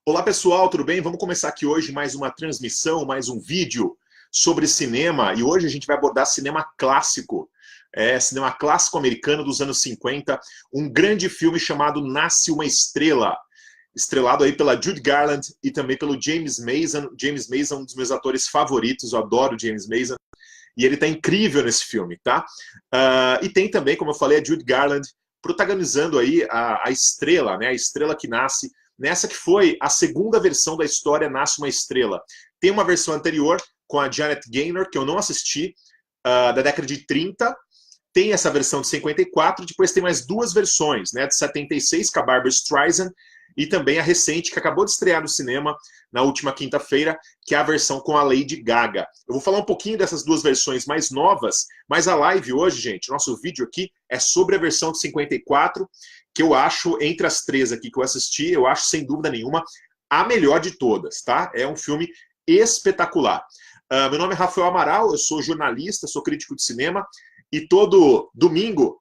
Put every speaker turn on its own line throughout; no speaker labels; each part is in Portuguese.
Olá pessoal, tudo bem? Vamos começar aqui hoje mais uma transmissão, mais um vídeo sobre cinema. E hoje a gente vai abordar cinema clássico. Cinema clássico americano dos anos 50. Um grande filme chamado Nasce uma Estrela. Estrelado aí pela Judy Garland e também pelo James Mason. James Mason é um dos meus atores favoritos, eu adoro James Mason. E ele tá incrível nesse filme, tá? E tem também, como eu falei, a Judy Garland protagonizando aí a estrela, né? A estrela que nasce. Nessa que foi a segunda versão da história Nasce uma Estrela. Tem uma versão anterior com a Janet Gaynor, que eu não assisti, da década de 30. Tem essa versão de 54, depois tem mais duas versões, né, de 76, com a Barbra Streisand, e também a recente, que acabou de estrear no cinema na última quinta-feira, que é a versão com a Lady Gaga. Eu vou falar um pouquinho dessas duas versões mais novas, mas a live hoje, gente, nosso vídeo aqui é sobre a versão de 54, que eu acho, entre as três aqui que eu assisti, eu acho, sem dúvida nenhuma, a melhor de todas, tá? É um filme espetacular. Meu nome é Rafael Amaral, eu sou jornalista, sou crítico de cinema, e todo domingo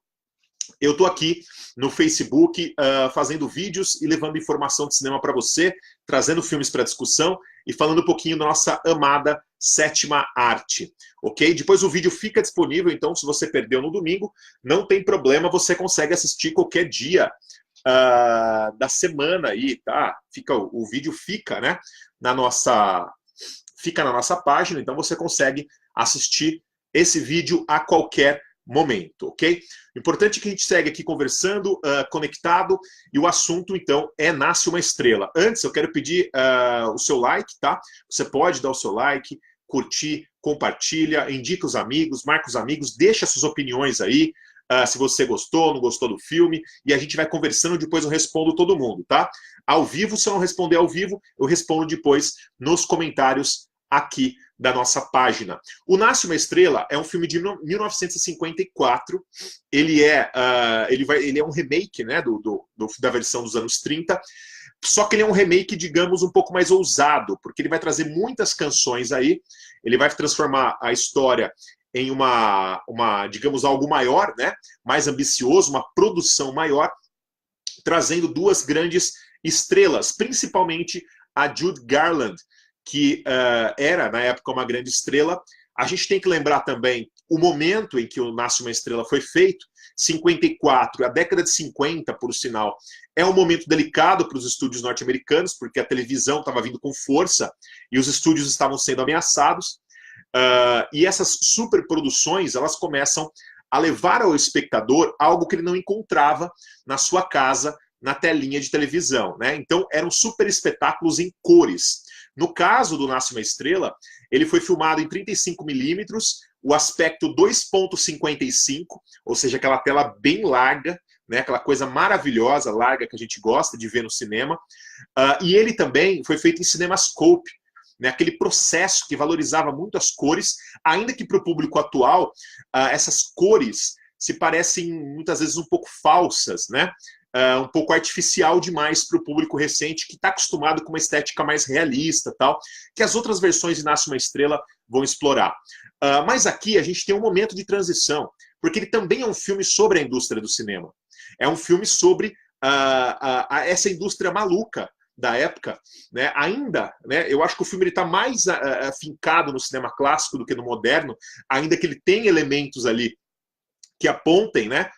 eu tô aqui no Facebook fazendo vídeos e levando informação de cinema para você, trazendo filmes para discussão e falando um pouquinho da nossa amada sétima arte, ok? Depois o vídeo fica disponível, então se você perdeu no domingo, não tem problema, você consegue assistir qualquer dia da semana aí, tá? O vídeo fica, né, na nossa página, então você consegue assistir esse vídeo a qualquer momento, ok? Importante que a gente segue aqui conversando, conectado, e o assunto, então, é Nasce uma Estrela. Antes, eu quero pedir o seu like, tá? Você pode dar o seu like, curtir, compartilha, indica os amigos, marca os amigos, deixa suas opiniões aí, se você gostou, não gostou do filme, e a gente vai conversando, depois eu respondo todo mundo, tá? Ao vivo, se eu não responder ao vivo, eu respondo depois nos comentários aqui da nossa página. O Nasce uma Estrela é um filme de 1954. Ele é um remake, né, da versão dos anos 30. Só que ele é um remake, digamos, um pouco mais ousado, porque ele vai trazer muitas canções aí. Ele vai transformar a história em digamos, algo maior, né, mais ambicioso, uma produção maior, trazendo duas grandes estrelas, principalmente a Judy Garland, que era, na época, uma grande estrela. A gente tem que lembrar também o momento em que o Nasce uma Estrela foi feito, 54, a década de 50, por sinal, é um momento delicado para os estúdios norte-americanos, porque a televisão estava vindo com força e os estúdios estavam sendo ameaçados, e essas superproduções, elas começam a levar ao espectador algo que ele não encontrava na sua casa, na telinha de televisão, né? Então, eram super espetáculos em cores. No caso do Nasce uma Estrela, ele foi filmado em 35mm, o aspecto 2.55, ou seja, aquela tela bem larga, né, aquela coisa maravilhosa, larga, que a gente gosta de ver no cinema. E ele também foi feito em CinemaScope, né, aquele processo que valorizava muito as cores, ainda que para o público atual, essas cores se parecem muitas vezes um pouco falsas, né? Um pouco artificial demais para o público recente, que está acostumado com uma estética mais realista, tal, que as outras versões de Nasce uma Estrela vão explorar. Mas aqui a gente tem um momento de transição, porque ele também é um filme sobre a indústria do cinema. É um filme sobre essa indústria maluca da época, né? Ainda, né, eu acho que o filme está mais afincado no cinema clássico do que no moderno, ainda que ele tem elementos ali que apontem, né,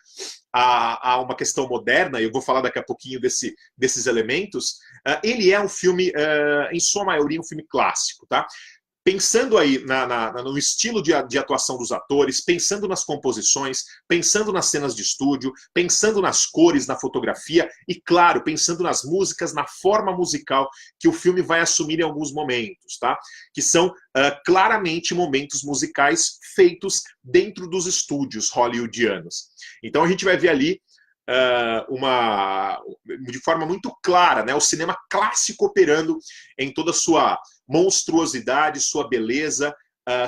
a uma questão moderna. Eu vou falar daqui a pouquinho desses elementos. Ele é um filme, em sua maioria, um filme clássico, tá? Pensando aí no estilo de atuação dos atores, pensando nas composições, pensando nas cenas de estúdio, pensando nas cores, na fotografia e, claro, pensando nas músicas, na forma musical que o filme vai assumir em alguns momentos, tá? Que são claramente momentos musicais feitos dentro dos estúdios hollywoodianos. Então a gente vai ver ali de forma muito clara, né, o cinema clássico operando em toda a sua monstruosidade, sua beleza,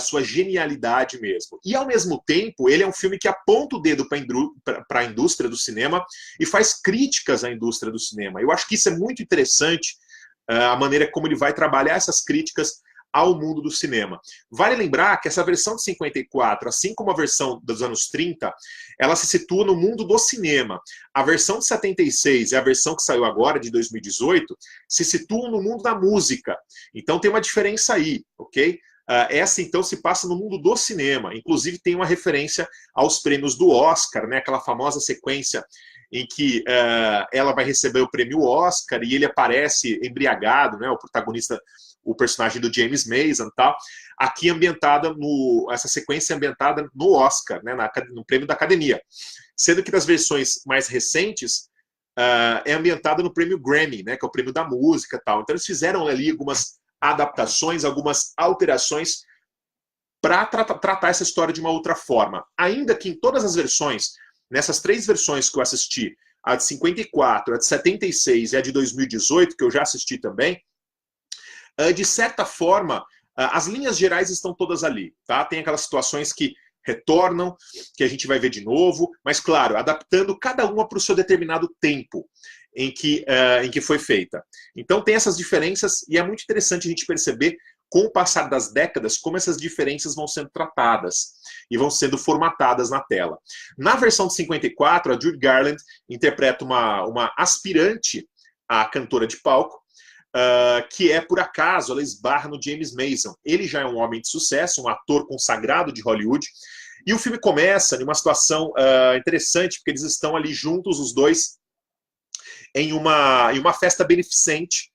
sua genialidade mesmo. E, ao mesmo tempo, ele é um filme que aponta o dedo para a indústria do cinema e faz críticas à indústria do cinema. Eu acho que isso é muito interessante, a maneira como ele vai trabalhar essas críticas ao mundo do cinema. Vale lembrar que essa versão de 54, assim como a versão dos anos 30, ela se situa no mundo do cinema. A versão de 76 e a versão que saiu agora, de 2018, se situam no mundo da música. Então tem uma diferença aí, ok? Essa, então, se passa no mundo do cinema. Inclusive, tem uma referência aos prêmios do Oscar, né? Aquela famosa sequência em que ela vai receber o prêmio Oscar e ele aparece embriagado, né? O protagonista, o personagem do James Mason e tal. Aqui ambientada essa sequência é ambientada no Oscar, né? No prêmio da Academia. Sendo que das versões mais recentes, é ambientada no prêmio Grammy, né? Que é o prêmio da música e tal. Então, eles fizeram ali algumas adaptações, algumas alterações para tratar essa história de uma outra forma. Ainda que em todas as versões, nessas 3 versões que eu assisti, a de 54, a de 76 e a de 2018, que eu já assisti também, de certa forma, as linhas gerais estão todas ali. Tá? Tem aquelas situações que retornam, que a gente vai ver de novo, mas, claro, adaptando cada uma para o seu determinado tempo em que foi feita. Então tem essas diferenças e é muito interessante a gente perceber, com o passar das décadas, como essas diferenças vão sendo tratadas e vão sendo formatadas na tela. Na versão de 54, a Judy Garland interpreta uma aspirante à cantora de palco, que é, por acaso, ela esbarra no James Mason. Ele já é um homem de sucesso, um ator consagrado de Hollywood, e o filme começa em uma situação interessante, porque eles estão ali juntos, os dois, em uma festa beneficente,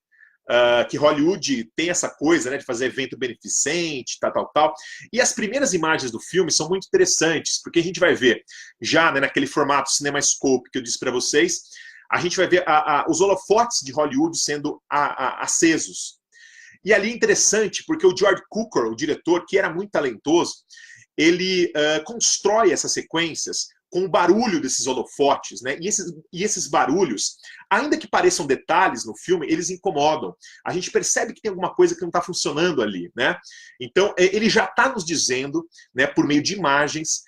que Hollywood tem essa coisa, né, de fazer evento beneficente, tal. E as primeiras imagens do filme são muito interessantes, porque a gente vai ver, já, né, naquele formato CinemaScope que eu disse para vocês, a gente vai ver os holofotes de Hollywood sendo acesos. E ali é interessante, porque o George Cukor, o diretor, que era muito talentoso, ele constrói essas sequências com o barulho desses holofotes, né? E esses barulhos, ainda que pareçam detalhes no filme, eles incomodam. A gente percebe que tem alguma coisa que não está funcionando ali, né? Então, ele já está nos dizendo, né, por meio de imagens,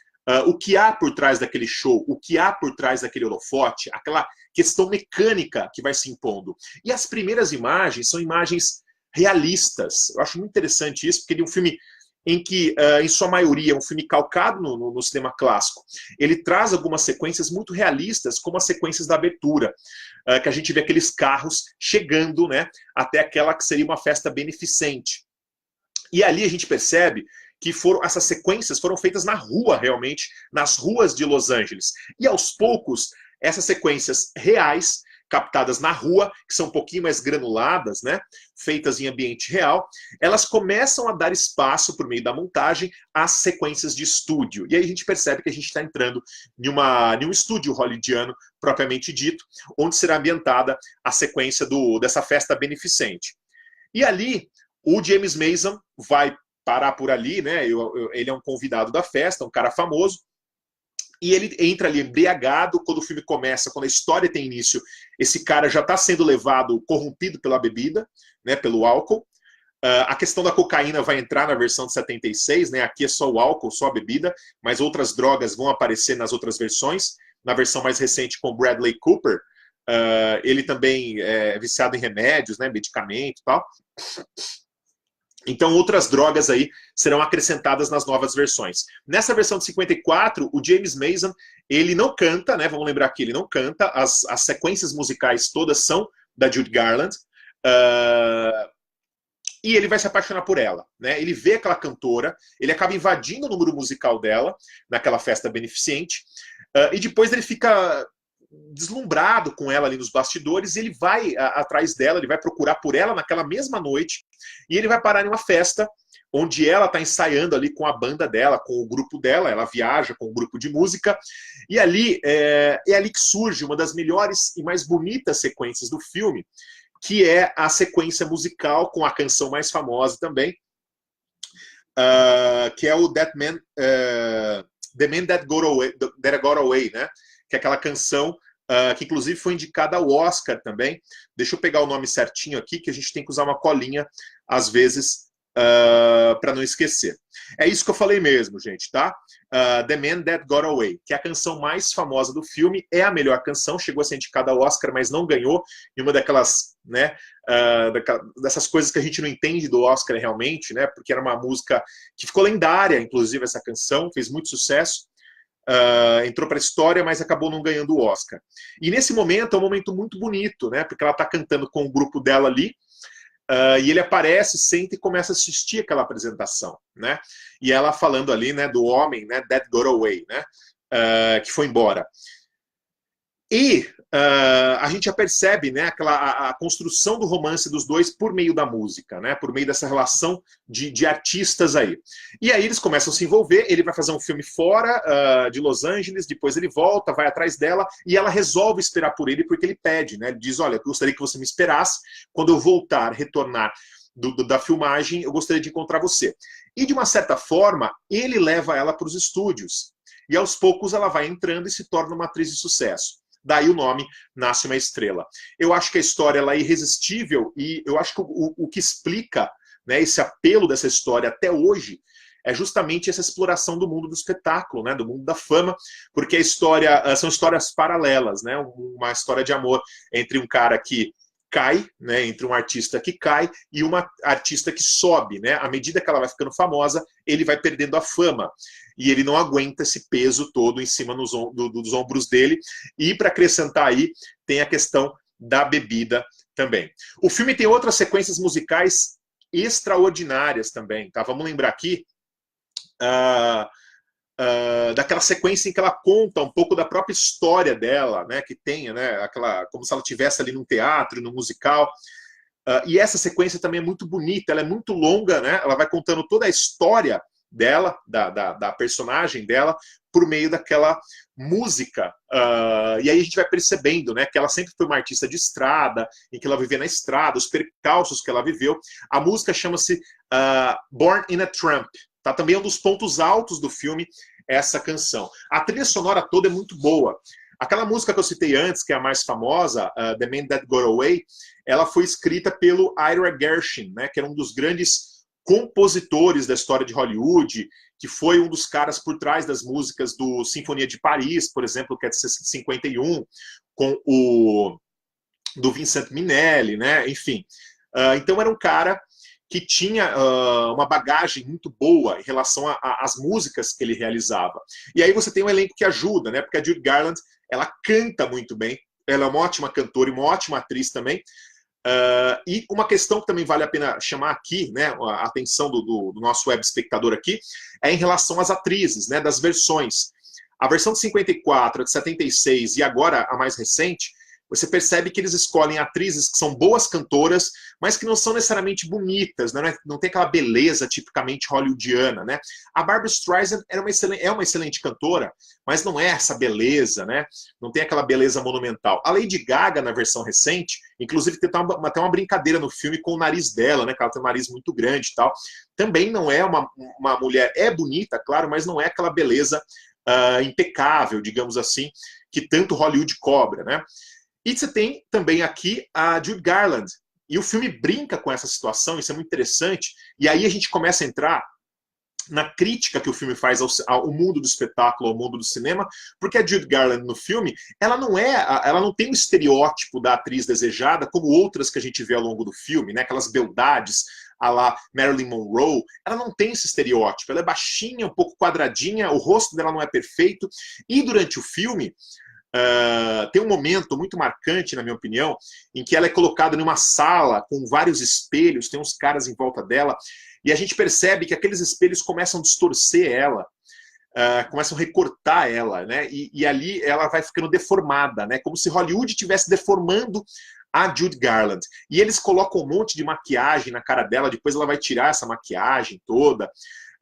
o que há por trás daquele show, o que há por trás daquele holofote, aquela questão mecânica que vai se impondo. E as primeiras imagens são imagens realistas. Eu acho muito interessante isso, porque ele é um filme em que, em sua maioria, é um filme calcado no cinema clássico. Ele traz algumas sequências muito realistas, como as sequências da abertura, que a gente vê aqueles carros chegando, né, até aquela que seria uma festa beneficente. E ali a gente percebe que essas sequências foram feitas na rua, realmente, nas ruas de Los Angeles. E aos poucos, essas sequências reais, captadas na rua, que são um pouquinho mais granuladas, né, feitas em ambiente real, elas começam a dar espaço, por meio da montagem, às sequências de estúdio. E aí a gente percebe que a gente está entrando em um estúdio hollywoodiano, propriamente dito, onde será ambientada a sequência dessa festa beneficente. E ali, o James Mason vai parar por ali, né, ele é um convidado da festa, um cara famoso, e ele entra ali embriagado. Quando o filme começa, quando a história tem início, esse cara já está sendo levado, corrompido pela bebida, né, pelo álcool. A questão da cocaína vai entrar na versão de 76, né, aqui é só o álcool, só a bebida, mas outras drogas vão aparecer nas outras versões. Na versão mais recente com Bradley Cooper, ele também é viciado em remédios, né, medicamento e tal. Então, outras drogas aí serão acrescentadas nas novas versões. Nessa versão de 54, o James Mason, ele não canta, né? Vamos lembrar que ele não canta. As sequências musicais todas são da Judy Garland. E ele vai se apaixonar por ela, né? Ele vê aquela cantora, ele acaba invadindo o número musical dela, naquela festa beneficente, e depois ele fica deslumbrado com ela ali nos bastidores, e ele vai atrás dela, ele vai procurar por ela naquela mesma noite, e ele vai parar em uma festa onde ela está ensaiando ali com a banda dela, com o grupo dela, ela viaja com um grupo de música, e ali é ali que surge uma das melhores e mais bonitas sequências do filme, que é a sequência musical com a canção mais famosa também, que é o The Man That Got Away, né? Que é aquela canção que inclusive foi indicada ao Oscar também. Deixa eu pegar o nome certinho aqui, que a gente tem que usar uma colinha, às vezes, para não esquecer. É isso que eu falei mesmo, gente, tá? The Man That Got Away, que é a canção mais famosa do filme, é a melhor canção, chegou a ser indicada ao Oscar, mas não ganhou, em uma daquelas né, dessas coisas que a gente não entende do Oscar realmente, né, porque era uma música que ficou lendária, inclusive essa canção, fez muito sucesso, entrou para a história, mas acabou não ganhando o Oscar. E nesse momento é um momento muito bonito, né, porque ela está cantando com o grupo dela ali, e ele aparece, senta e começa a assistir aquela apresentação, né, e ela falando ali, né, do homem, né, that got away, né, que foi embora. E a gente já percebe, né, a construção do romance dos dois por meio da música, né, por meio dessa relação de artistas aí. E aí eles começam a se envolver, ele vai fazer um filme fora de Los Angeles, depois ele volta, vai atrás dela, e ela resolve esperar por ele porque ele pede, né, ele diz, olha, eu gostaria que você me esperasse, quando eu voltar, retornar da filmagem, eu gostaria de encontrar você. E de uma certa forma, ele leva ela para os estúdios, e aos poucos ela vai entrando e se torna uma atriz de sucesso. Daí o nome Nasce uma Estrela. Eu acho que a história ela é irresistível e eu acho que o que explica, né, esse apelo dessa história até hoje é justamente essa exploração do mundo do espetáculo, né, do mundo da fama, porque a história são histórias paralelas, né, uma história de amor entre um cara que cai, né, entre um artista que cai e uma artista que sobe, né? À medida que ela vai ficando famosa, ele vai perdendo a fama e ele não aguenta esse peso todo em cima dos ombros dele. E para acrescentar aí, tem a questão da bebida também. O filme tem outras sequências musicais extraordinárias também, tá? Vamos lembrar aqui daquela sequência em que ela conta um pouco da própria história dela, né, que tenha, né, aquela, como se ela estivesse ali num teatro, num musical, e essa sequência também é muito bonita, ela é muito longa, né, ela vai contando toda a história dela, da personagem dela, por meio daquela música, e aí a gente vai percebendo, né, que ela sempre foi uma artista de estrada, em que ela vivia na estrada, os percalços que ela viveu. A música chama-se Born in a Tramp, tá? Também é um dos pontos altos do filme, essa canção. A trilha sonora toda é muito boa. Aquela música que eu citei antes, que é a mais famosa, The Man That Got Away, ela foi escrita pelo Ira Gershwin, né, que era um dos grandes compositores da história de Hollywood, que foi um dos caras por trás das músicas do Sinfonia de Paris, por exemplo, que é de 51, com o do Vincent Minnelli, né, enfim. Então era um cara que tinha uma bagagem muito boa em relação às músicas que ele realizava. E aí você tem um elenco que ajuda, né? Porque a Judy Garland, ela canta muito bem, ela é uma ótima cantora e uma ótima atriz também. E uma questão que também vale a pena chamar aqui, né, a atenção do nosso web espectador aqui, é em relação às atrizes, né, das versões. A versão de 54, a de 76 e agora a mais recente, você percebe que eles escolhem atrizes que são boas cantoras, mas que não são necessariamente bonitas, né? Não tem aquela beleza tipicamente hollywoodiana, né? A Barbra Streisand é uma excelente cantora, mas não é essa beleza, né? Não tem aquela beleza monumental. A Lady Gaga, na versão recente, inclusive tem até uma brincadeira no filme com o nariz dela, né? Que ela tem um nariz muito grande e tal. Também não é uma mulher, é bonita, claro, mas não é aquela beleza impecável, digamos assim, que tanto Hollywood cobra, né? E você tem também aqui a Judy Garland. E o filme brinca com essa situação, isso é muito interessante. E aí a gente começa a entrar na crítica que o filme faz ao mundo do espetáculo, ao mundo do cinema, porque a Judy Garland no filme, ela não tem o estereótipo da atriz desejada, como outras que a gente vê ao longo do filme, né? Aquelas beldades, a lá Marilyn Monroe, ela não tem esse estereótipo, ela é baixinha, um pouco quadradinha, o rosto dela não é perfeito, e durante o filme, tem um momento muito marcante, na minha opinião, em que ela é colocada numa sala com vários espelhos, tem uns caras em volta dela, e a gente percebe que aqueles espelhos começam a distorcer ela, começam a recortar ela, né? E ali ela vai ficando deformada, né? Como se Hollywood estivesse deformando a Judy Garland. E eles colocam um monte de maquiagem na cara dela, depois ela vai tirar essa maquiagem toda.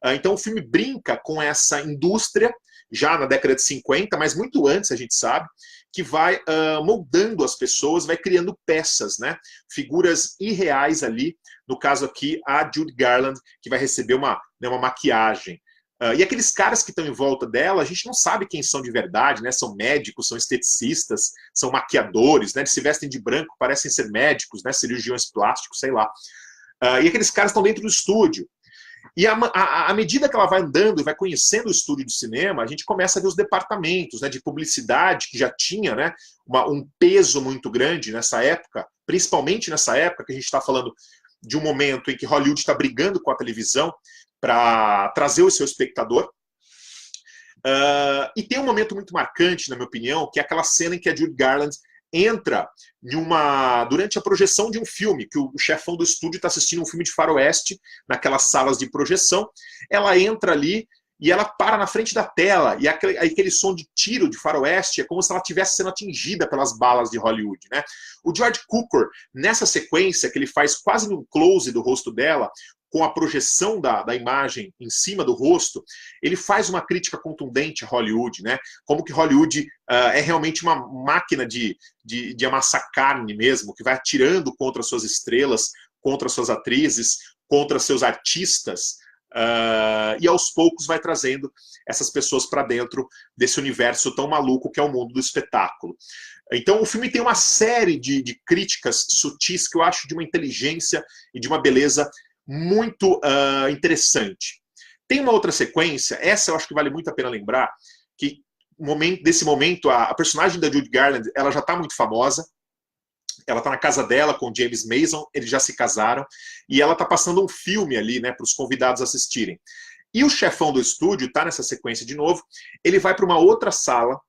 Então o filme brinca com essa indústria, já na década de 50, mas muito antes, a gente sabe, que vai moldando as pessoas, vai criando peças, né? Figuras irreais ali, no caso aqui, a Judy Garland, que vai receber uma maquiagem. E aqueles caras que estão em volta dela, a gente não sabe quem são de verdade, né? São médicos, são esteticistas, são maquiadores, né? Eles se vestem de branco, parecem ser médicos, né? Cirurgiões plásticos, sei lá. E aqueles caras estão dentro do estúdio. E à medida que ela vai andando e vai conhecendo o estúdio de cinema, a gente começa a ver os departamentos, né, de publicidade, que já tinha, né, um peso muito grande nessa época, principalmente nessa época que a gente está falando de um momento em que Hollywood está brigando com a televisão para trazer o seu espectador. E tem um momento muito marcante, na minha opinião, que é aquela cena em que a Judy Garland entra durante a projeção de um filme, que o chefão do estúdio está assistindo um filme de faroeste, naquelas salas de projeção. Ela entra ali e ela para na frente da tela, e aquele som de tiro de faroeste é como se ela estivesse sendo atingida pelas balas de Hollywood, né? O George Cukor, nessa sequência, que ele faz quase num close do rosto dela, com a projeção da imagem em cima do rosto, ele faz uma crítica contundente a Hollywood, né? Como que Hollywood é realmente uma máquina de amassar carne mesmo, que vai atirando contra suas estrelas, contra suas atrizes, contra seus artistas, e aos poucos vai trazendo essas pessoas para dentro desse universo tão maluco que é o mundo do espetáculo. Então o filme tem uma série de críticas sutis que eu acho de uma inteligência e de uma beleza muito interessante. Tem uma outra sequência, essa eu acho que vale muito a pena lembrar, que desse momento a personagem da Judy Garland, ela já está muito famosa, ela está na casa dela com o James Mason, eles já se casaram, e ela está passando um filme ali, né, para os convidados assistirem. E o chefão do estúdio está nessa sequência de novo, ele vai para uma outra sala,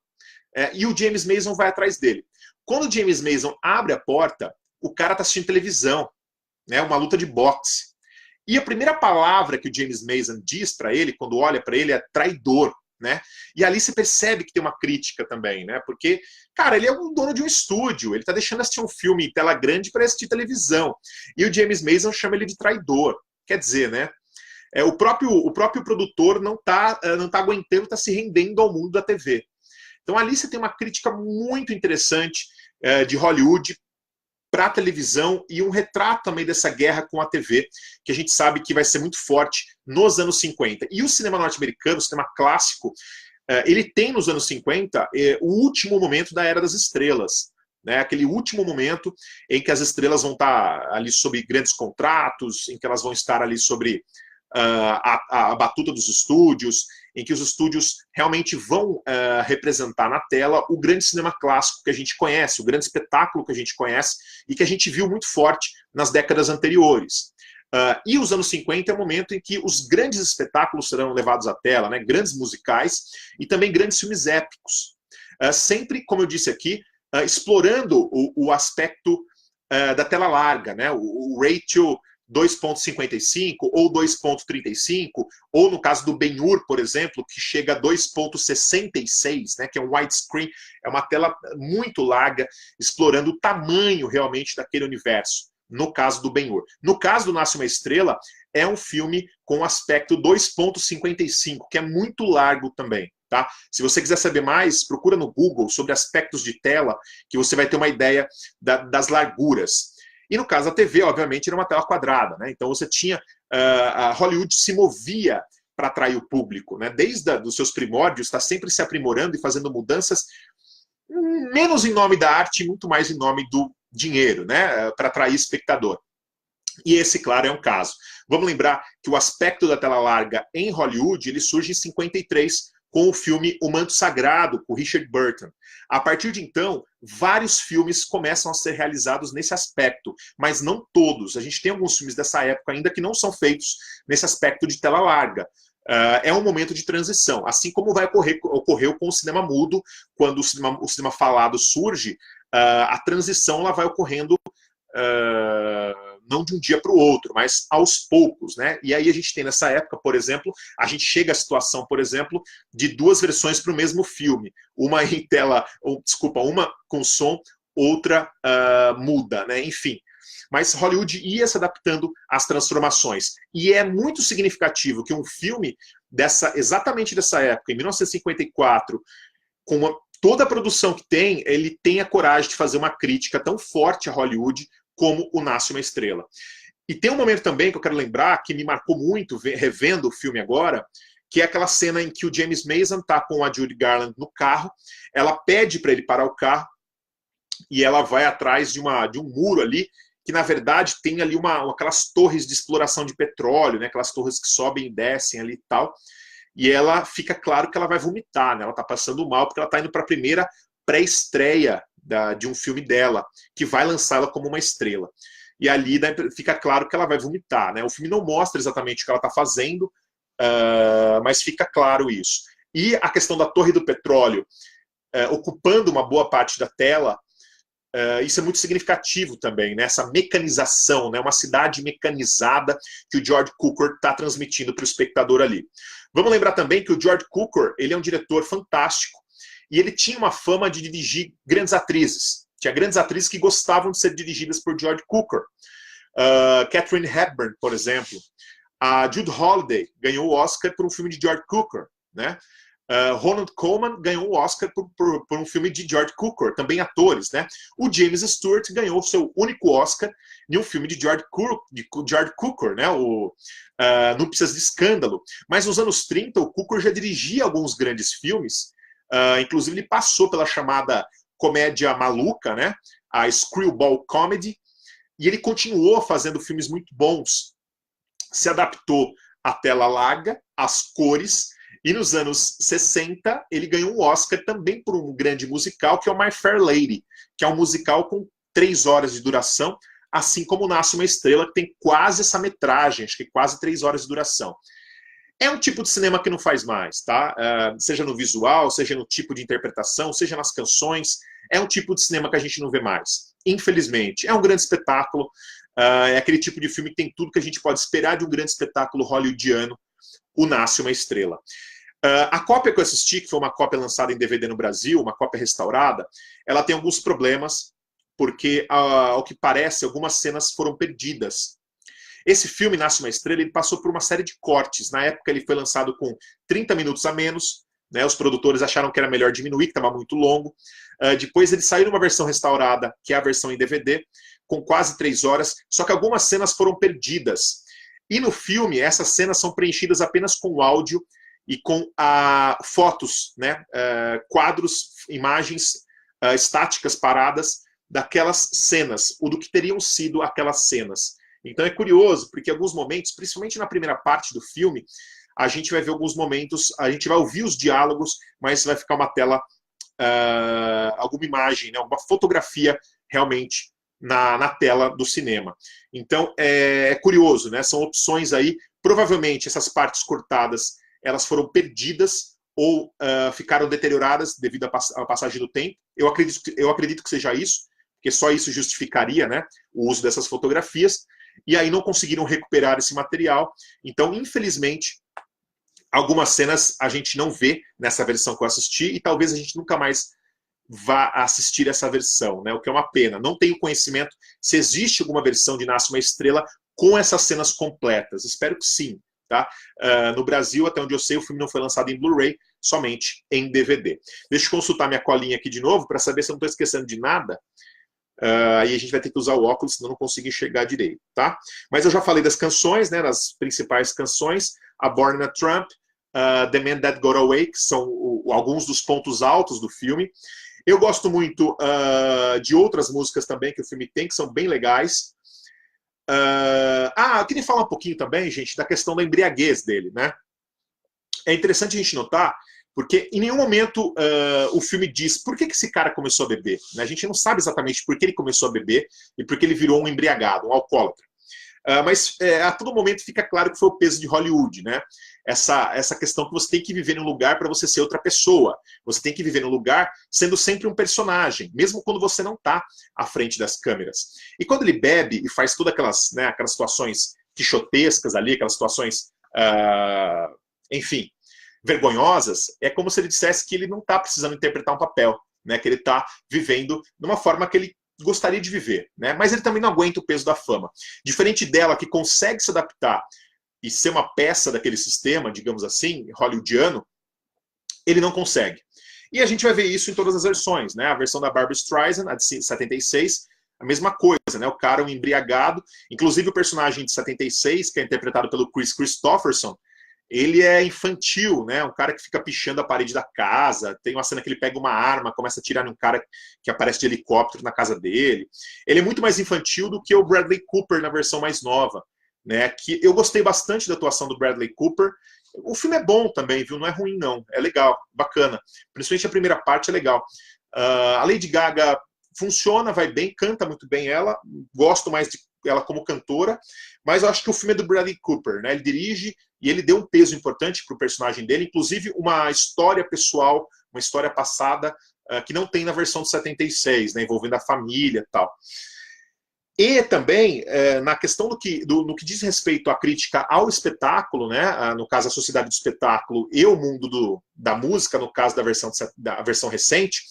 e o James Mason vai atrás dele. Quando o James Mason abre a porta, o cara está assistindo televisão, né, uma luta de boxe. E a primeira palavra que o James Mason diz para ele, quando olha para ele, é traidor. Né? E ali você percebe que tem uma crítica também, né? Porque, cara, ele é um dono de um estúdio, ele está deixando assistir um filme em tela grande para assistir televisão. E o James Mason chama ele de traidor. Quer dizer, né? O próprio produtor não tá aguentando, está se rendendo ao mundo da TV. Então ali você tem uma crítica muito interessante de Hollywood para a televisão e um retrato também dessa guerra com a TV, que a gente sabe que vai ser muito forte nos anos 50. E o cinema norte-americano, o cinema clássico, ele tem nos anos 50 o último momento da Era das Estrelas, né? Aquele último momento em que as estrelas vão estar ali sob grandes contratos, em que elas vão estar ali sobre a batuta dos estúdios, em que os estúdios realmente vão representar na tela o grande cinema clássico que a gente conhece, o grande espetáculo que a gente conhece e que a gente viu muito forte nas décadas anteriores. E os anos 50 é o momento em que os grandes espetáculos serão levados à tela, né, grandes musicais e também grandes filmes épicos. Sempre, como eu disse aqui, explorando o aspecto da tela larga, né, o ratio 2.55 ou 2.35, ou no caso do Ben-Hur, por exemplo, que chega a 2.66, né, que é um widescreen, é uma tela muito larga, explorando o tamanho realmente daquele universo, no caso do Ben-Hur. No caso do Nasce uma Estrela, é um filme com aspecto 2.55, que é muito largo também. Tá? Se você quiser saber mais, procura no Google sobre aspectos de tela, que você vai ter uma ideia das larguras. E no caso da TV, obviamente, era uma tela quadrada, né? Então você tinha... a Hollywood se movia para atrair o público, né? Desde os seus primórdios, está sempre se aprimorando e fazendo mudanças, menos em nome da arte, muito mais em nome do dinheiro, né? Para atrair espectador. E esse, claro, é um caso. Vamos lembrar que o aspecto da tela larga em Hollywood, ele surge em 53, com o filme O Manto Sagrado, com Richard Burton. A partir de então, vários filmes começam a ser realizados nesse aspecto, mas não todos. A gente tem alguns filmes dessa época ainda que não são feitos nesse aspecto de tela larga. É um momento de transição, assim como ocorreu com o cinema mudo, quando o cinema falado surge, a transição ela vai ocorrendo não de um dia para o outro, mas aos poucos, né? E aí a gente tem nessa época, por exemplo, a gente chega à situação, por exemplo, de duas versões para o mesmo filme, uma em tela, uma com som, outra muda, né? Enfim. Mas Hollywood ia se adaptando às transformações. E é muito significativo que um filme exatamente dessa época, em 1954, com toda a produção que tem, ele tem a coragem de fazer uma crítica tão forte a Hollywood como o Nasce uma Estrela. E tem um momento também que eu quero lembrar, que me marcou muito, revendo o filme agora, que é aquela cena em que o James Mason está com a Judy Garland no carro, ela pede para ele parar o carro, e ela vai atrás de um muro ali, que na verdade tem ali aquelas torres de exploração de petróleo, né, aquelas torres que sobem e descem ali e tal, e ela fica claro que ela vai vomitar, né, ela está passando mal, porque ela está indo para a primeira pré-estreia de um filme dela, que vai lançá-la como uma estrela. E ali fica claro que ela vai vomitar, né? O filme não mostra exatamente o que ela está fazendo, mas fica claro isso. E a questão da Torre do Petróleo ocupando uma boa parte da tela, isso é muito significativo também, né? Essa mecanização, né? Uma cidade mecanizada que o George Cukor está transmitindo para o espectador ali. Vamos lembrar também que o George Cukor, ele é um diretor fantástico e ele tinha uma fama de dirigir grandes atrizes. Tinha grandes atrizes que gostavam de ser dirigidas por George Cukor. Katharine Hepburn, por exemplo. A Jude Holliday ganhou o Oscar por um filme de George Cukor, né? Ronald Colman ganhou o Oscar por um filme de George Cukor, também atores, né? O James Stewart ganhou o seu único Oscar em um filme de George Cukor, né? Núpcias de Escândalo. Mas nos anos 30, o Cukor já dirigia alguns grandes filmes, inclusive ele passou pela chamada comédia maluca, né? A Screwball Comedy, e ele continuou fazendo filmes muito bons. Se adaptou à tela larga, às cores, e nos anos 60 ele ganhou um Oscar também por um grande musical, que é o My Fair Lady, que é um musical com 3 horas de duração, assim como Nasce uma Estrela, que tem quase essa metragem, acho que quase 3 horas de duração. É um tipo de cinema que não faz mais, tá? Seja no visual, seja no tipo de interpretação, seja nas canções, é um tipo de cinema que a gente não vê mais, infelizmente. É um grande espetáculo, é aquele tipo de filme que tem tudo que a gente pode esperar de um grande espetáculo hollywoodiano, o Nasce uma Estrela. A cópia que eu assisti, que foi uma cópia lançada em DVD no Brasil, uma cópia restaurada, ela tem alguns problemas, porque, ao que parece, algumas cenas foram perdidas. Esse filme, Nasce uma Estrela, ele passou por uma série de cortes. Na época ele foi lançado com 30 minutos a menos, né? Os produtores acharam que era melhor diminuir, que estava muito longo. Depois ele saiu numa versão restaurada, que é a versão em DVD, com quase 3 horas, só que algumas cenas foram perdidas. E no filme, essas cenas são preenchidas apenas com áudio e com fotos, né? Quadros, imagens estáticas paradas daquelas cenas, ou do que teriam sido aquelas cenas. Então é curioso, porque em alguns momentos, principalmente na primeira parte do filme, a gente vai ver alguns momentos, a gente vai ouvir os diálogos, mas vai ficar uma tela, alguma imagem, né? Uma fotografia realmente na tela do cinema. Então é curioso, né? São opções aí. Provavelmente essas partes cortadas elas foram perdidas ou ficaram deterioradas devido à passagem do tempo. Eu acredito que seja isso, porque só isso justificaria, né, o uso dessas fotografias. E aí não conseguiram recuperar esse material. Então, infelizmente, algumas cenas a gente não vê nessa versão que eu assisti e talvez a gente nunca mais vá assistir essa versão, né? O que é uma pena. Não tenho conhecimento se existe alguma versão de Nasce uma Estrela com essas cenas completas. Espero que sim. Tá? No Brasil, até onde eu sei, o filme não foi lançado em Blu-ray, somente em DVD. Deixa eu consultar minha colinha aqui de novo para saber se eu não estou esquecendo de nada. Aí a gente vai ter que usar o óculos, senão não consigo enxergar direito. Tá? Mas eu já falei das canções, né, das principais canções. A Born in a Trump, The Man That Got Away, que são alguns dos pontos altos do filme. Eu gosto muito de outras músicas também que o filme tem, que são bem legais. Eu queria falar um pouquinho também, gente, da questão da embriaguez dele, né? É interessante a gente notar, porque em nenhum momento o filme diz por que esse cara começou a beber, né? A gente não sabe exatamente por que ele começou a beber e por que ele virou um embriagado, um alcoólatra. Mas a todo momento fica claro que foi o peso de Hollywood, né? Essa questão que você tem que viver num lugar para você ser outra pessoa. Você tem que viver num lugar sendo sempre um personagem, mesmo quando você não está à frente das câmeras. E quando ele bebe e faz todas aquelas, né, aquelas situações quixotescas ali, aquelas situações, enfim, vergonhosas, é como se ele dissesse que ele não está precisando interpretar um papel, né? Que ele está vivendo de uma forma que ele gostaria de viver, né? Mas ele também não aguenta o peso da fama. Diferente dela, que consegue se adaptar e ser uma peça daquele sistema, digamos assim, hollywoodiano, ele não consegue. E a gente vai ver isso em todas as versões, né? A versão da Barbra Streisand, a de 76, a mesma coisa, né? O cara um embriagado, inclusive o personagem de 76, que é interpretado pelo Chris Christopherson, ele é infantil, né? Um cara que fica pichando a parede da casa. Tem uma cena que ele pega uma arma, começa a atirar num cara que aparece de helicóptero na casa dele. Ele é muito mais infantil do que o Bradley Cooper na versão mais nova, né? Que eu gostei bastante da atuação do Bradley Cooper. O filme é bom também, viu? Não é ruim, não. É legal, bacana. Principalmente a primeira parte é legal. A Lady Gaga funciona, vai bem, canta muito bem ela, gosto mais de ela como cantora, mas eu acho que o filme é do Bradley Cooper, né? Ele dirige e ele deu um peso importante para o personagem dele, inclusive uma história pessoal, uma história passada que não tem na versão de 76, né? Envolvendo a família e tal. E também, na questão no que diz respeito à crítica ao espetáculo, né, no caso a sociedade do espetáculo e o mundo da música, no caso da versão recente,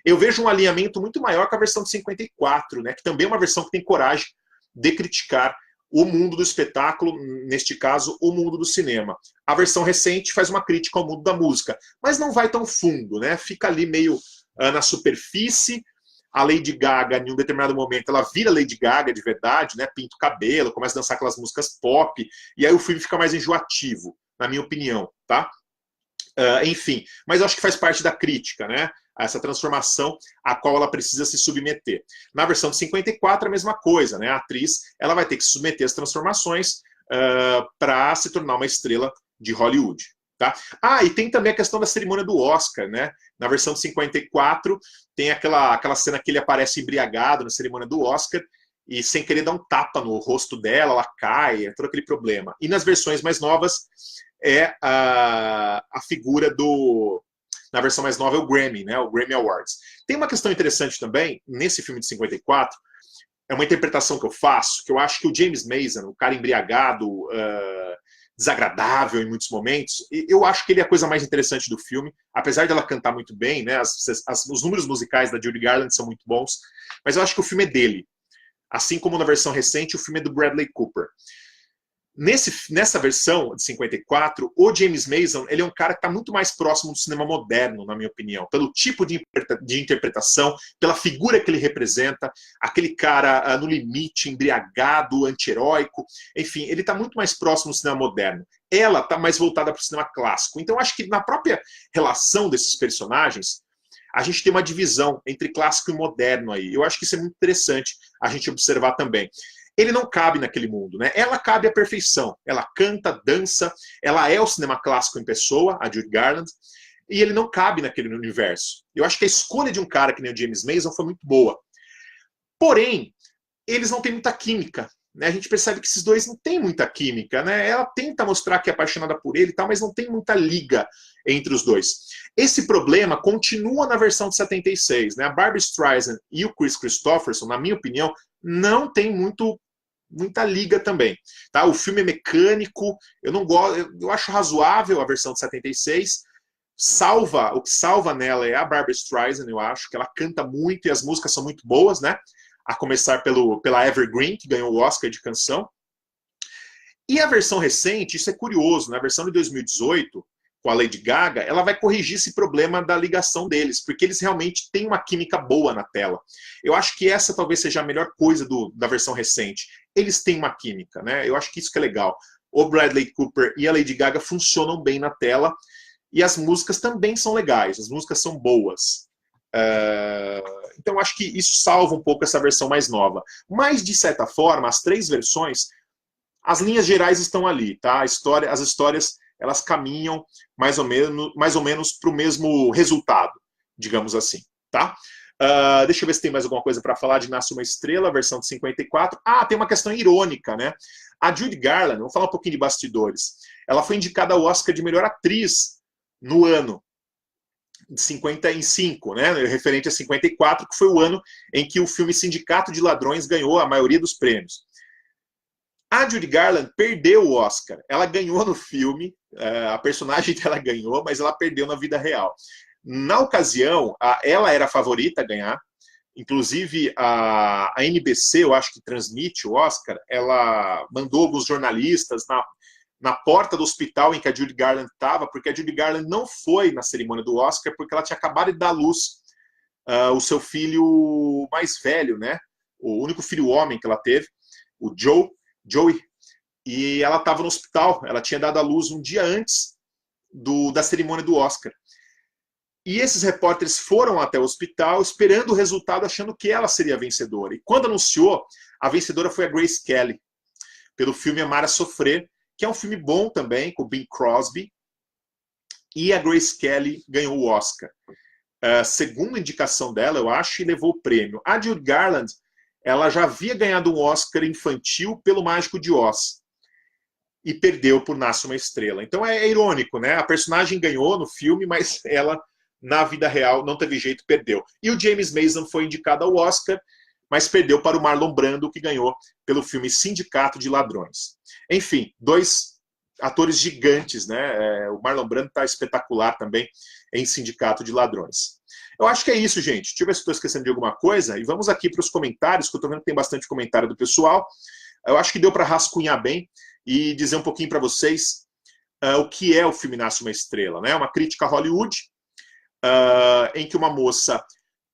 eu vejo um alinhamento muito maior com a versão de 54, né, que também é uma versão que tem coragem de criticar o mundo do espetáculo, neste caso, o mundo do cinema. A versão recente faz uma crítica ao mundo da música, mas não vai tão fundo, né, fica ali meio na superfície. A Lady Gaga, em um determinado momento, ela vira Lady Gaga de verdade, né? Pinta o cabelo, começa a dançar aquelas músicas pop, e aí o filme fica mais enjoativo, na minha opinião, tá? Enfim, mas eu acho que faz parte da crítica, né? Essa transformação a qual ela precisa se submeter. Na versão de 54, a mesma coisa, né? A atriz ela vai ter que se submeter às transformações para se tornar uma estrela de Hollywood. Tá? E tem também a questão da cerimônia do Oscar, né? Na versão de 54, tem aquela cena que ele aparece embriagado na cerimônia do Oscar e sem querer dar um tapa no rosto dela, ela cai, é todo aquele problema. E nas versões mais novas é a figura do... Na versão mais nova é o Grammy, né? O Grammy Awards. Tem uma questão interessante também, nesse filme de 54, é uma interpretação que eu faço, que eu acho que o James Mason, o cara embriagado... desagradável em muitos momentos, e eu acho que ele é a coisa mais interessante do filme, apesar dela cantar muito bem, né, os números musicais da Judy Garland são muito bons, mas eu acho que o filme é dele, assim como na versão recente, o filme é do Bradley Cooper. Nessa versão de 54, o James Mason, ele é um cara que está muito mais próximo do cinema moderno, na minha opinião, pelo tipo de interpretação, pela figura que ele representa, aquele cara no limite, embriagado, anti-heróico, enfim, ele está muito mais próximo do cinema moderno. Ela está mais voltada para o cinema clássico. Então, acho que na própria relação desses personagens, a gente tem uma divisão entre clássico e moderno aí. Eu acho que isso é muito interessante a gente observar também. Ele não cabe naquele mundo, né? Ela cabe à perfeição. Ela canta, dança, ela é o cinema clássico em pessoa, a Judy Garland, e ele não cabe naquele universo. Eu acho que a escolha de um cara que nem o James Mason foi muito boa. Porém, eles não têm muita química, né? A gente percebe que esses dois não têm muita química, né? Ela tenta mostrar que é apaixonada por ele e tal, mas não tem muita liga entre os dois. Esse problema continua na versão de 76, né? A Barbra Streisand e o Kris Kristofferson, na minha opinião, não tem muita liga também, tá? O filme é mecânico, eu não gosto, eu acho razoável a versão de 76. O que salva nela é a Barbra Streisand, eu acho que ela canta muito e as músicas são muito boas, né? A começar pela Evergreen, que ganhou o Oscar de canção. E a versão recente, isso é curioso, na versão de 2018, com a Lady Gaga, ela vai corrigir esse problema da ligação deles, porque eles realmente têm uma química boa na tela. Eu acho que essa talvez seja a melhor coisa da versão recente. Eles têm uma química, né? Eu acho que isso que é legal. O Bradley Cooper e a Lady Gaga funcionam bem na tela, e as músicas também são legais, as músicas são boas. Então acho que isso salva um pouco essa versão mais nova. Mas, de certa forma, as três versões, as linhas gerais estão ali, tá? As histórias, elas caminham mais ou menos para o mesmo resultado, digamos assim, tá? Deixa eu ver se tem mais alguma coisa para falar de Nasce uma Estrela, versão de 54. Tem uma questão irônica, né? A Judy Garland, vamos falar um pouquinho de bastidores, ela foi indicada ao Oscar de melhor atriz no ano de 55, né? Referente a 54, que foi o ano em que o filme Sindicato de Ladrões ganhou a maioria dos prêmios. A Judy Garland perdeu o Oscar. Ela ganhou no filme, a personagem dela ganhou, mas ela perdeu na vida real. Na ocasião, ela era a favorita a ganhar. Inclusive, a NBC, eu acho que transmite o Oscar, ela mandou alguns jornalistas na porta do hospital em que a Judy Garland estava, porque a Judy Garland não foi na cerimônia do Oscar, porque ela tinha acabado de dar à luz o seu filho mais velho, né? O único filho homem que ela teve, o Joey, e ela estava no hospital, ela tinha dado à luz um dia antes da cerimônia do Oscar. E esses repórteres foram até o hospital esperando o resultado, achando que ela seria a vencedora. E quando anunciou, a vencedora foi a Grace Kelly, pelo filme Amar a Sofrer, que é um filme bom também, com o Bing Crosby, e a Grace Kelly ganhou o Oscar. segunda indicação dela, eu acho, e levou o prêmio. A Judy Garland, ela já havia ganhado um Oscar infantil pelo Mágico de Oz e perdeu por Nasce uma Estrela. Então é irônico, né? A personagem ganhou no filme, mas ela, na vida real, não teve jeito, perdeu. E o James Mason foi indicado ao Oscar, mas perdeu para o Marlon Brando, que ganhou pelo filme Sindicato de Ladrões. Enfim, dois atores gigantes, né? O Marlon Brando está espetacular também em Sindicato de Ladrões. Eu acho que é isso, gente. Deixa eu ver se estou esquecendo de alguma coisa. E vamos aqui para os comentários, que eu estou vendo que tem bastante comentário do pessoal. Eu acho que deu para rascunhar bem e dizer um pouquinho para vocês o que é o filme Nasce uma Estrela. Né? Uma crítica a Hollywood, em que uma moça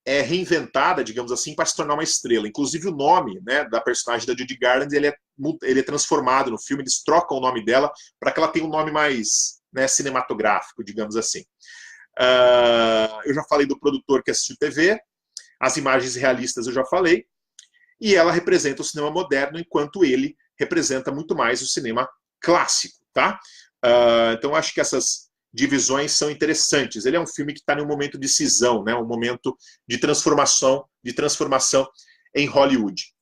é reinventada, digamos assim, para se tornar uma estrela. Inclusive o nome, né, da personagem da Judy Garland, ele é transformado no filme, eles trocam o nome dela para que ela tenha um nome mais, né, cinematográfico, digamos assim. Eu já falei do produtor que assistiu TV, as imagens realistas eu já falei, e ela representa o cinema moderno, enquanto ele representa muito mais o cinema clássico, tá? Então acho que essas divisões são interessantes. Ele é um filme que está em um momento de cisão, né? Um momento de transformação em Hollywood.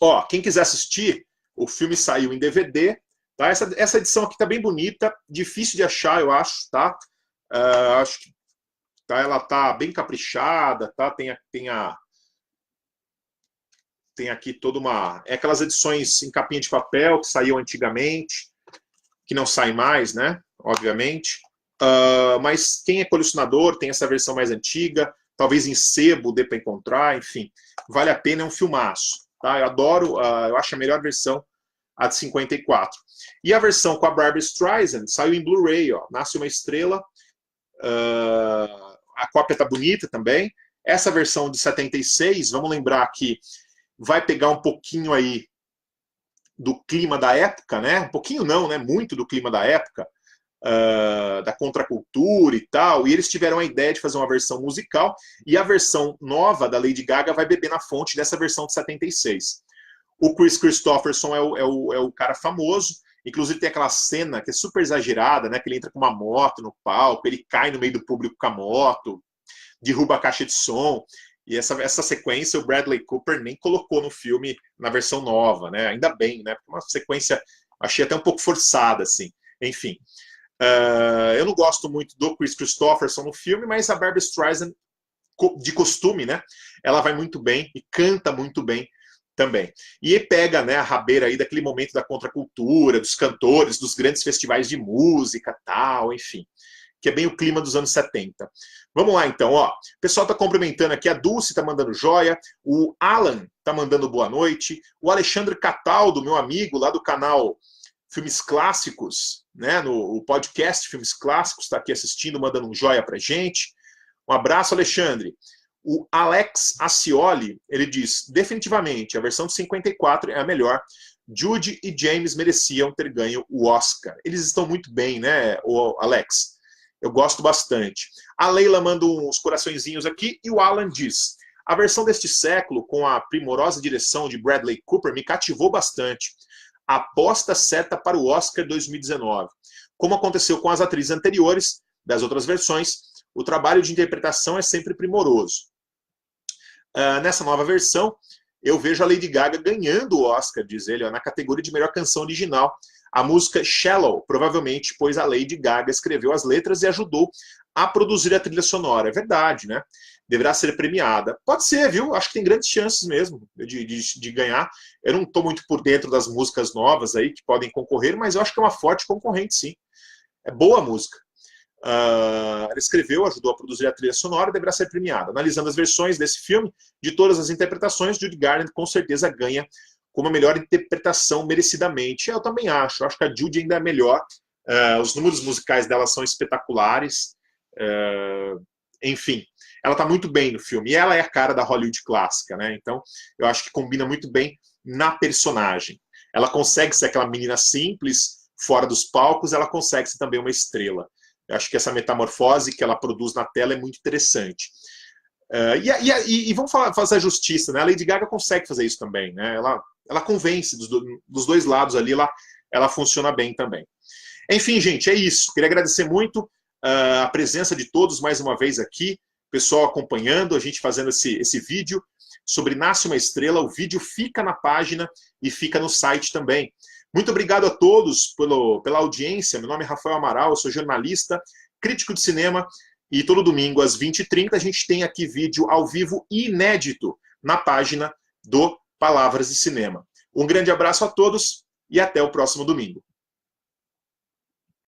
Ó, quem quiser assistir, o filme saiu em DVD, tá? Essa edição aqui está bem bonita, difícil de achar, eu acho, tá? Acho que tá, ela tá bem caprichada, tá? Tem aqui toda uma... É aquelas edições em capinha de papel que saíam antigamente, que não saem mais, né? Obviamente. Mas quem é colecionador tem essa versão mais antiga, talvez em sebo dê para encontrar, enfim. Vale a pena, é um filmaço. Tá? Eu adoro, eu acho a melhor versão, a de 54. E a versão com a Barbra Streisand saiu em Blu-ray, ó. Nasce uma Estrela. A cópia tá bonita também. Essa versão de 76, vamos lembrar que vai pegar um pouquinho aí do clima da época, né? Um pouquinho não, né? Muito do clima da época, da contracultura e tal. E eles tiveram a ideia de fazer uma versão musical, e a versão nova da Lady Gaga vai beber na fonte dessa versão de 76. O Chris Christopherson é o cara famoso. Inclusive tem aquela cena que é super exagerada, né? Que ele entra com uma moto no palco, ele cai no meio do público com a moto, derruba a caixa de som. E essa sequência o Bradley Cooper nem colocou no filme na versão nova, né? Ainda bem, né? Porque uma sequência, achei até um pouco forçada, assim. Enfim. Eu não gosto muito do Chris Christopherson no filme, mas a Barbra Streisand, de costume, né? Ela vai muito bem e canta muito bem também. E pega, né, a rabeira aí daquele momento da contracultura, dos cantores, dos grandes festivais de música, tal, enfim. Que é bem o clima dos anos 70. Vamos lá, então, ó. O pessoal tá cumprimentando aqui, a Dulce tá mandando joia, o Alan tá mandando boa noite, o Alexandre Cataldo, meu amigo, lá do canal Filmes Clássicos, né, no podcast Filmes Clássicos, tá aqui assistindo, mandando um joia pra gente. Um abraço, Alexandre. O Alex Acioli, ele diz, definitivamente, a versão de 54 é a melhor. Judy e James mereciam ter ganho o Oscar. Eles estão muito bem, né, o Alex? Eu gosto bastante. A Leila manda uns coraçõezinhos aqui e o Alan diz, a versão deste século, com a primorosa direção de Bradley Cooper, me cativou bastante. Aposta certa para o Oscar 2019. Como aconteceu com as atrizes anteriores das outras versões, o trabalho de interpretação é sempre primoroso. Nessa nova versão, eu vejo a Lady Gaga ganhando o Oscar, diz ele, ó, na categoria de melhor canção original. A música Shallow, provavelmente, pois a Lady Gaga escreveu as letras e ajudou a produzir a trilha sonora. É verdade, né? Deverá ser premiada. Pode ser, viu? Acho que tem grandes chances mesmo de ganhar. Eu não estou muito por dentro das músicas novas aí que podem concorrer, mas eu acho que é uma forte concorrente, sim. É boa a música. Ela escreveu, ajudou a produzir a trilha sonora e deverá ser premiada. Analisando as versões desse filme, de todas as interpretações, Judy Garland com certeza ganha como a melhor interpretação merecidamente. Eu também acho que a Judy ainda é melhor. Os números musicais dela são espetaculares. Enfim, ela está muito bem no filme. E ela é a cara da Hollywood clássica, né? Então, eu acho que combina muito bem na personagem. Ela consegue ser aquela menina simples, fora dos palcos, ela consegue ser também uma estrela. Eu acho que essa metamorfose que ela produz na tela é muito interessante. E vamos fazer a justiça, né? A Lady Gaga consegue fazer isso também, né? Ela convence dos dois lados ali, ela funciona bem também. Enfim, gente, é isso. Queria agradecer muito a presença de todos mais uma vez aqui. pessoal acompanhando, a gente fazendo esse vídeo sobre Nasce uma Estrela. O vídeo fica na página e fica no site também. Muito obrigado a todos pela audiência. Meu nome é Rafael Amaral, eu sou jornalista, crítico de cinema, e todo domingo às 20h30 a gente tem aqui vídeo ao vivo inédito na página do Palavras de Cinema. Um grande abraço a todos e até o próximo domingo.